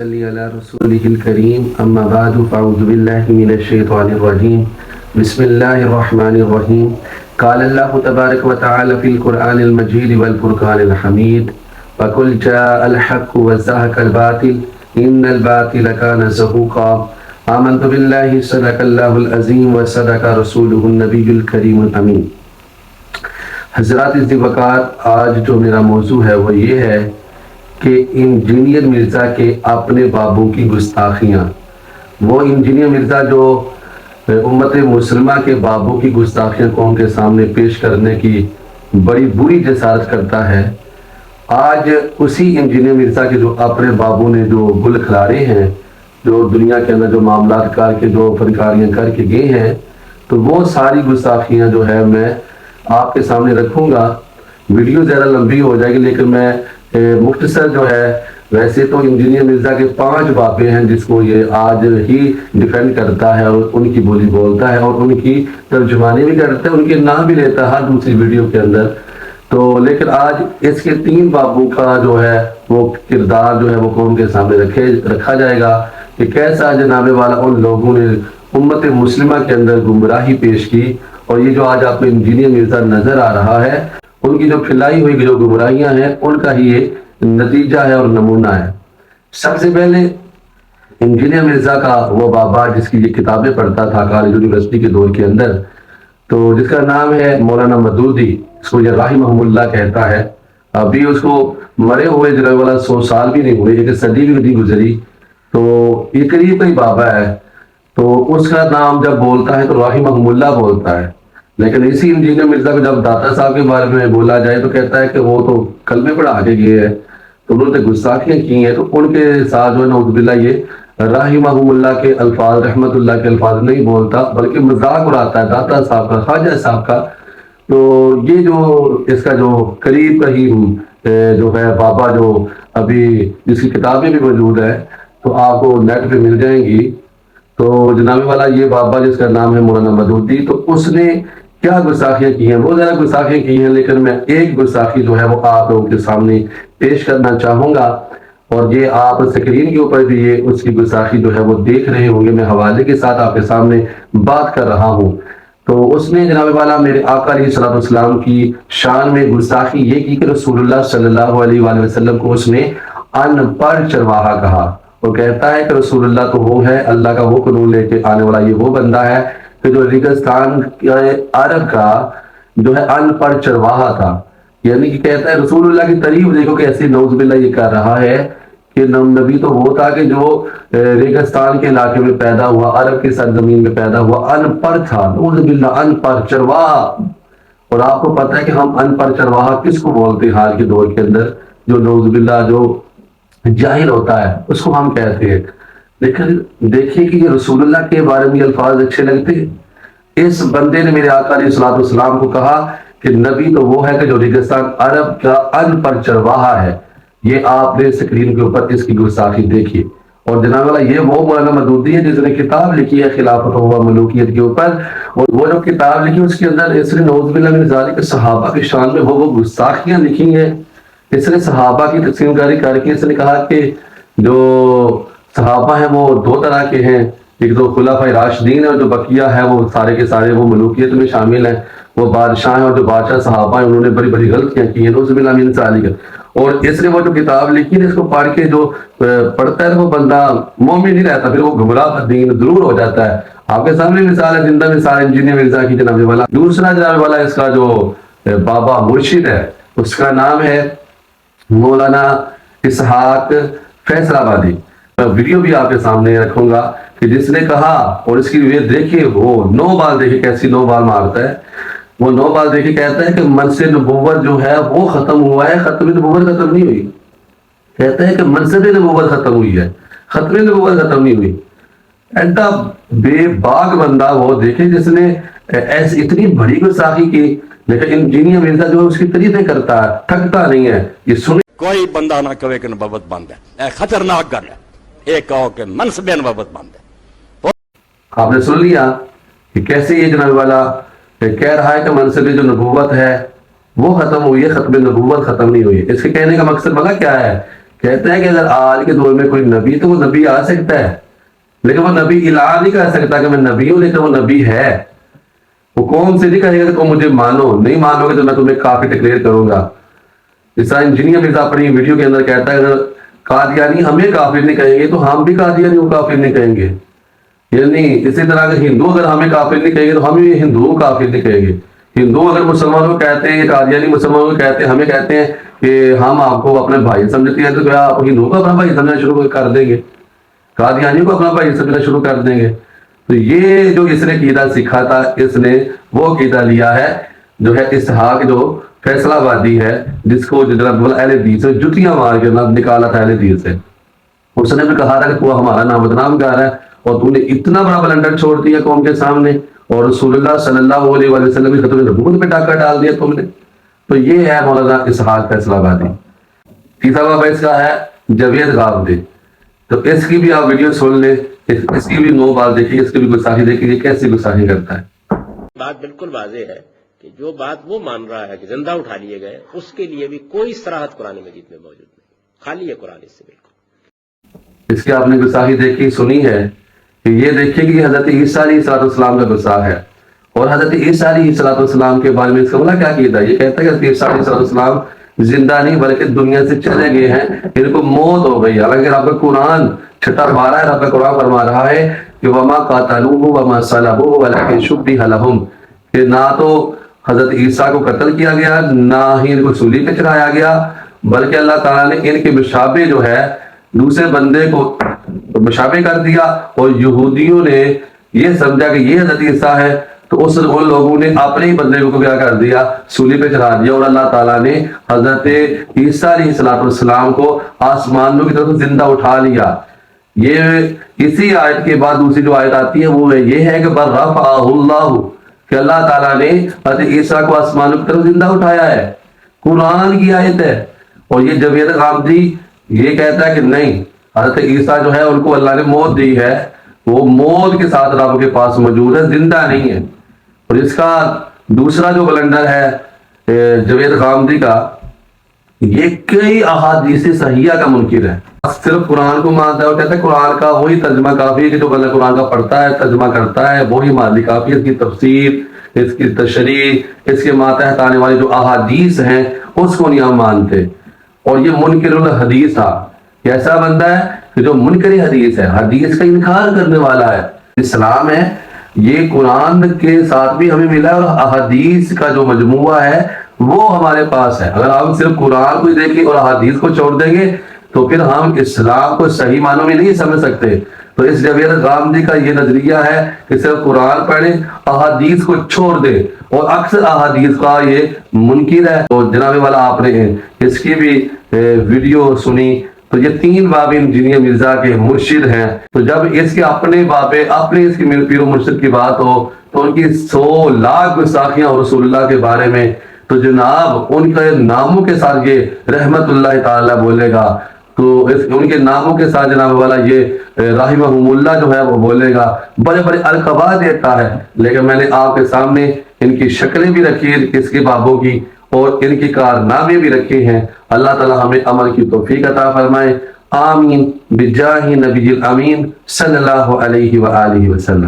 صلی علی رسولہ الکریم اما بعد فاعوذ باللہ من الشیطان الرجیم بسم اللہ الرحمن الرحیم قال اللہ تبارک و تعالی فی القرآن المجید والفرقان الحمید وقل جاء الحق وزهق الباطل ان الباطل كان زهوقا آمنت باللہ صدق اللہ العظیم وصدق رسولہ النبی الکریم الامین۔ حضرات اس وقت آج جو میرا موضوع ہے وہ یہ ہے کہ انجینئر مرزا کے اپنے بابوں کی گستاخیاں، وہ انجینئر مرزا جو امت مسلمہ کے بابوں کی گستاخیاں قوم کے سامنے پیش کرنے کی بڑی بری جسارت کرتا ہے، آج اسی انجینئر مرزا کے جو اپنے بابوں نے جو گل کھلارے ہیں، جو دنیا کے اندر جو معاملات کار کے جو فنکاریاں کر کے گئے ہیں، تو وہ ساری گستاخیاں جو ہے میں آپ کے سامنے رکھوں گا۔ ویڈیو زیادہ لمبی ہو جائے گی لیکن میں مختصر جو ہے، ویسے تو انجینئر مرزا کے 5 بابے ہیں جس کو یہ آج ہی ڈیفینڈ کرتا ہے اور ان کی بولی بولتا ہے اور ان کی ترجمانی بھی کرتا ہے، ان کے نام بھی لیتا ہے ہر دوسری ویڈیو کے اندر۔ تو لیکن آج اس کے 3 بابوں کا جو ہے وہ کردار جو ہے وہ قوم کے سامنے رکھا جائے گا کہ کیسا جناب والا ان لوگوں نے امت مسلمہ کے اندر گمراہی پیش کی، اور یہ جو آج آپ کو انجینئر مرزا نظر آ رہا ہے، ان کی جو پھیلائی ہوئی جو گمراہیاں ہیں ان کا ہی یہ نتیجہ ہے اور نمونہ ہے۔ سب سے پہلے انجینئر مرزا کا وہ بابا جس کی یہ کتابیں پڑھتا تھا کالج یونیورسٹی کے دور کے اندر، تو جس کا نام ہے مولانا مودودی، اس کو یہ رحمہ اللہ کہتا ہے۔ ابھی اس کو مرے ہوئے جو والا 100 سال بھی نہیں ہوئے، ایک صدی بھی نہیں گزری، تو یہ قریب کا ہی بابا ہے۔ تو اس کا نام جب بولتا ہے تو رحمہ اللہ بولتا ہے، لیکن اسی انجینئر مرزا کو جب داتا صاحب کے بارے میں بولا جائے تو کہتا ہے کہ وہ تو کلمے پڑھا کے گئے ہیں، تو انہوں نے گستاخیاں کی ہیں، تو ان کے ساتھ جو ہے نعوذ باللہ یہ رحمہ اللہ کے الفاظ، رحمت اللہ کے الفاظ نہیں بولتا بلکہ مذاق اڑاتا ہے داتا صاحب کا، خواجہ صاحب کا۔ تو یہ جو اس کا جو قریب کا ہی جو ہے بابا، جو ابھی جس کی کتابیں بھی موجود ہیں تو آپ کو نیٹ پہ مل جائیں گی، تو جناب والا یہ بابا جس کا نام ہے مولانا مودودی، تو اس نے کیا گستاخیاں کی ہیں، وہ زیادہ گستاخیاں کی ہیں، لیکن میں ایک گستاخی جو ہے وہ آپ لوگوں کے سامنے پیش کرنا چاہوں گا، اور یہ آپ اسکرین کے اوپر بھی یہ اس کی گستاخی جو ہے وہ دیکھ رہے ہوں گے، میں حوالے کے ساتھ آپ کے سامنے بات کر رہا ہوں۔ تو اس نے جناب والا میرے آقا علیہ الصلوۃ والسلام کی شان میں گستاخی یہ کی کہ رسول اللہ صلی اللہ علیہ وآلہ وسلم کو اس نے ان پڑھ چرواہا کہا، وہ کہتا ہے کہ رسول اللہ تو وہ ہے، اللہ کا وہ قانون لے کے آنے والا یہ وہ بندہ ہے کہ جو ریگستان عرب کا جو ہے ان پڑھ چرواہا تھا، یعنی کہ کہتا ہے رسول اللہ کی تعریف دیکھو کہ ایسی نعوذ باللہ یہ کر رہا ہے کہ نبی تو وہ تھا کہ جو ریگستان کے علاقے میں پیدا ہوا، عرب کی سرزمین میں پیدا ہوا، ان پڑھ تھا، نعوذ باللہ ان پڑھ چرواہا۔ اور آپ کو پتہ ہے کہ ہم ان پڑھ چرواہا کس کو بولتے ہیں حال کے دور کے اندر، جو نعوذ باللہ جو جاہل ہوتا ہے اس کو ہم کہتے ہیں۔ لیکن دیکھیں کہ یہ رسول اللہ کے بارے میں الفاظ اچھے لگتے ہیں۔ اس بندے نے میرے آقا علیہ الصلوۃ والسلام کو کہا کہ نبی تو وہ ہے کہ جو ریگستان عرب کا ان پر چرواہا ہے۔ یہ آپ نے سکرین کے اوپر اس کی گستاخی دیکھی، اور جناب والا یہ وہ مولانا مودودی ہے جس نے کتاب لکھی ہے خلافت و ملوکیت کے اوپر، اور وہ جو کتاب لکھی اس کے اندر اس نے نعوذ باللہ من ذالک صحابہ کی شان میں وہ گستاخیاں لکھی ہیں۔ اس نے صحابہ کی تقسیم کاری کر کے اس نے کہا کہ جو صحابہ ہیں وہ 2 طرح کے ہیں، ایک تو خلفائے راشدین ہے، اور جو بقیہ ہے وہ سارے کے سارے وہ ملوکیت میں شامل ہیں، وہ بادشاہ ہیں، اور جو بادشاہ صحابہ ہیں انہوں نے بڑی بڑی غلطیاں کی ہیں، نعوذ باللہ من ذالک۔ اور اس نے وہ جو کتاب لکھی ہے اس کو پڑھ کے جو پڑھتا ہے وہ بندہ مومن نہیں رہتا، پھر وہ گمراہ دین ضرور ہو جاتا ہے۔ آپ کے سامنے مثال ہے، زندہ مثال انجینئر مرزا کی جناب والا۔ دوسرا جناب والا اس کا جو بابا مرشد ہے اس کا نام ہے مولانا اسحاق فیصل آبادی۔ میں ویڈیو بھی آپ کے سامنے رکھوں گا کہ جس نے کہا، اور اس کی ویڈیو دیکھیں، وہ 9 بال دیکھیں کیسی 9 بال مارتا ہے، وہ 9 بال دیکھیں، کہتا ہے کہ منصب نبوت جو ہے وہ ختم ہوا ہے، ختم نبوت ختم نہیں ہوئی۔ کہتا ہے کہ منصب نبوت ختم ہوئی ہے، ختم نبوت ختم نہیں ہوئی۔ ایڈا بے باک بندہ وہ دیکھیں جس نے ایسی اتنی بڑی گستاخی کی، لیکن انجینئر مرزا جو اس کی تعریفیں کرتا ہے، تھکتا نہیں ہے۔ یہ سن کوئی بندہ نہ کہے کہ نبوت بند ہے، اے خطرناک گل ہے، ایک کہو کہ منصب نبوت بند ہے۔ آپ نے سن لیا کہ کیسے یہ جناب والا کہہ رہا ہے کہ منصب جو نبوت ہے وہ ختم ہوئی ہے، ختم نبوت ختم نہیں ہوئی ہے۔ اس کے کہنے کا مقصد بلا کیا ہے کہتے ہیں کہ اگر آج کے دور میں کوئی نبی تو وہ نبی آ سکتا ہے، لیکن وہ نبی اعلان نہیں کر سکتا کہ میں نبی ہوں، لیکن وہ نبی ہے۔ وہ قوم سے نہیں کہے گا کہ تم مجھے مانو، نہیں مانو گے تو میں تمہیں کافر ڈکلیئر کروں گا۔ اس طرح انجینئر مرزا اپنی ویڈیو کے اندر کہتا ہے اگر قادیانی ہمیں کافر نہیں کہیں گے تو ہم بھی قادیانی کو کافر نہیں کہیں گے۔ یعنی اسی طرح اگر ہندو اگر ہمیں کافر نہیں کہیں گے تو ہم بھی ہندوؤں کو کافر نہیں کہیں گے۔ ہندو اگر مسلمانوں کو کہتے ہیں، قادیانی مسلمانوں کو کہتے ہیں، ہمیں کہتے ہیں کہ ہم آپ کو اپنے بھائی سمجھتے ہیں، تو کیا آپ ہندوؤں کو اپنا بھائی سمجھنا شروع کر دیں گے؟ قادیانی کو اپنا بھائی سمجھنا شروع کر دیں گے؟ تو یہ جو اس نے عقیدہ سیکھا تھا، اس نے وہ عقیدہ لیا ہے جو ہے اسحاق جو فیصلہ آبادی ہے، جس کو جناب اہل حدیث سے جتیاں مار کے نکالا تھا اہل حدیث سے۔ اس نے بھی کہا تھا کہ تو ہمارا نام بدنام کر رہا ہے اور تو نے اتنا بڑا بلنڈر چھوڑ دیا قوم کے سامنے، اور رسول اللہ صلی اللہ علیہ وسلم کی ختم نبوت پہ ڈاکہ ڈال دیا تم نے۔ تو یہ ہے مولانا اسحاق فیصلہ آبادی۔ تیسرا باب اس کا ہے جاوید غامدی۔ تو اس کی بھی آپ ویڈیو سن لیں، اس کی بھی 9 بار دیکھیے، اس کی بھی گستاخی دیکھیے کیسی گستاخی کرتا ہے۔ بات بالکل واضح ہے کہ جو بات وہ مان رہا ہے کہ زندہ اٹھا لیے گئے، اس کے لیے بھی کوئی صراحت قرآن مجید میں موجود نہیں، خالی ہے قرآن اس سے بالکل۔ اس کی آپ نے گستاخی دیکھی سنی ہے کہ یہ دیکھیے کہ حضرت عیسیٰ علیہ السلام کا گستاخ ہے، اور حضرت عیسیٰ علیہ السلام کے بارے میں اس کا بولا کیا کیتا ہے؟ یہ کہتا ہے کہ حضرت عیسیٰ علیہ السلام زندہ نہیں بلکہ دنیا سے چلے گئے ہیں، ان کو موت ہو گئی۔ حالانکہ رب کا قرآن چھٹا 12 ہے، رب کا قرآن فرما رہا ہے کہ وما قاتلوہ وما صلبوہ ولکن شبہ لہم، کہ نہ تو حضرت عیسیٰ کو قتل کیا گیا، نہ ہی ان کو صلیب پہ چڑھایا گیا، بلکہ اللہ تعالیٰ نے ان کے مشابہ جو ہے دوسرے بندے کو مشابہ کر دیا، اور یہودیوں نے یہ سمجھا کہ یہ حضرت عیسیٰ ہے، تو ان لوگوں نے اپنے ہی بندے کو کیا کر دیا، صلیب پہ چڑھا دیا، اور اللہ تعالیٰ نے حضرت عیسیٰ علیہ السلام کو آسمانوں کی طرف زندہ اٹھا لیا۔ یہ اسی آیت کے بعد دوسری جو آیت آتی ہے وہ یہ ہے کہ برفعہ اللہ، کہ اللہ تعالیٰ نے حضرت عیسیٰ کو آسمانوں کی طرف زندہ اٹھایا ہے، قرآن کی آیت ہے۔ اور یہ جاوید غامدی یہ کہتا ہے کہ نہیں، حضرت عیسیٰ جو ہے ان کو اللہ نے موت دی ہے، وہ موت کے ساتھ رب کے پاس موجود ہے، زندہ نہیں ہے۔ اور اس کا دوسرا جو بلنڈر ہے جاوید غامدی کا، یہ کئی احادیث صحیحہ کا منکر ہے، صرف قرآن کو مانتا ہے، اور کہتا ہے قرآن کا وہی ترجمہ کافی ہے کہ جو بندہ قرآن کا پڑھتا ہے ترجمہ کرتا ہے وہی معنی کافی ہے، اس کی تفسیر، اس کی تشریح، اس کے ماتحت آنے والی جو احادیث ہیں اس کو نہیں ہم مانتے۔ اور یہ منکر الحدیث تھا، یہ ایسا بندہ ہے کہ جو منکر حدیث ہے، حدیث کا انکار کرنے والا ہے۔ اسلام ہے یہ قرآن کے ساتھ بھی ہمیں ملا ہے، اور احادیث کا جو مجموعہ ہے وہ ہمارے پاس ہے۔ اگر ہم صرف قرآن کو ہی دیکھیں اور احادیث کو چھوڑ دیں گے تو پھر ہم اسلام کو صحیح معنوں میں نہیں سمجھ سکتے۔ تو اس جاوید غامدی کا یہ نظریہ ہے کہ صرف قرآن پڑھیں، احادیث کو چھوڑ دیں، اور اکثر احادیث کا یہ منکر ہے۔ تو جناب والا آپ نے اس کی بھی ویڈیو سنی۔ تو یہ 3 باب انجینئر مرزا کے مرشد ہیں، تو جب اس کے اپنے بابے اپنے اس کے پیر و مرشد کی بات ہو تو ان کی 100 لاکھ گستاخیاں رسول اللہ کے بارے میں، تو جناب ان کے ناموں کے ساتھ یہ رحمت اللہ تعالی بولے گا، تو ان کے ناموں کے ساتھ جناب والا یہ رحمہم اللہ جو ہے وہ بولے گا، بڑے بڑے القابات دیتا ہے۔ لیکن میں نے آپ کے سامنے ان کی شکلیں بھی رکھی اس کے بابوں کی، اور ان کی کارنامے بھی رکھے ہیں۔ اللہ تعالی ہمیں عمل کی توفیق عطا فرمائے، آمین بجاہ نبی الامین صلی اللہ علیہ وآلہ وسلم۔